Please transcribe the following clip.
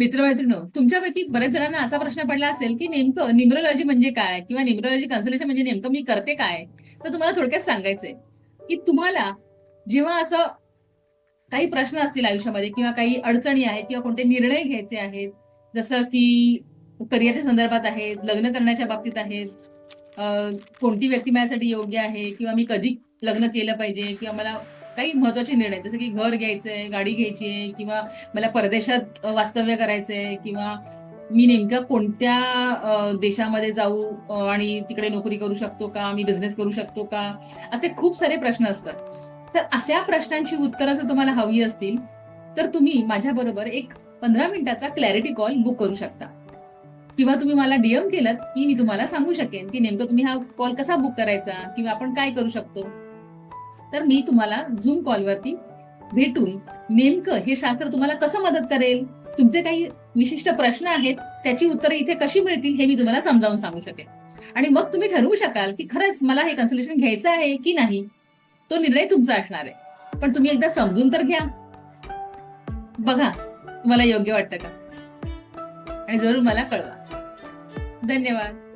मित्रमैत्रिणी, तुमच्यापैकी बऱ्याच जणांना असा प्रश्न पडला असेल की नेमकं न्यूमरोलॉजी म्हणजे काय किंवा न्यूमरोलॉजी कन्सल्टेशन म्हणजे नेमकं मी करते काय. तर तुम्हाला थोडक्यात सांगायचंय की तुम्हाला जेव्हा असं काही प्रश्न असतील आयुष्यामध्ये किंवा काही अडचणी आहेत किंवा कोणते निर्णय घ्यायचे आहेत, जसं की करिअरच्या संदर्भात आहेत, लग्न करण्याच्या बाबतीत आहेत, कोणती व्यक्ती माझ्यासाठी योग्य आहे किंवा मी कधी लग्न केलं पाहिजे किंवा मला काही महत्वाचे निर्णय जसं की घर घ्यायचंय, गाडी घ्यायची आहे किंवा मला परदेशात वास्तव्य करायचंय किंवा मी नेमक्या कोणत्या देशामध्ये जाऊ आणि तिकडे नोकरी करू शकतो का, मी बिझनेस करू शकतो का, असे खूप सारे प्रश्न असतात. तर अशा प्रश्नांची उत्तरं जर तुम्हाला हवी असतील तर तुम्ही माझ्याबरोबर एक 15 मिनिटाचा क्लॅरिटी कॉल बुक करू शकता किंवा तुम्ही मला डीएम केलं की मी तुम्हाला सांगू शकेन की नेमकं तुम्ही हा कॉल कसा बुक करायचा किंवा आपण काय करू शकतो. तर मी तुम्हाला झूम कॉलवरती भेटून नेमकं हे शास्त्र तुम्हाला कसं मदत करेल, तुमचे काही विशिष्ट प्रश्न आहेत त्याची उत्तरं इथे कशी मिळतील हे मी तुम्हाला समजावून सांगू शकेन. आणि मग तुम्ही ठरवू शकाल की खरंच मला हे कन्सल्टेशन घ्यायचं आहे की नाही. तो निर्णय तुमचा असणार आहे, पण तुम्ही एकदा समजून तर घ्या. बघा तुम्हाला योग्य वाटतं का, आणि जरूर मला कळवा. धन्यवाद.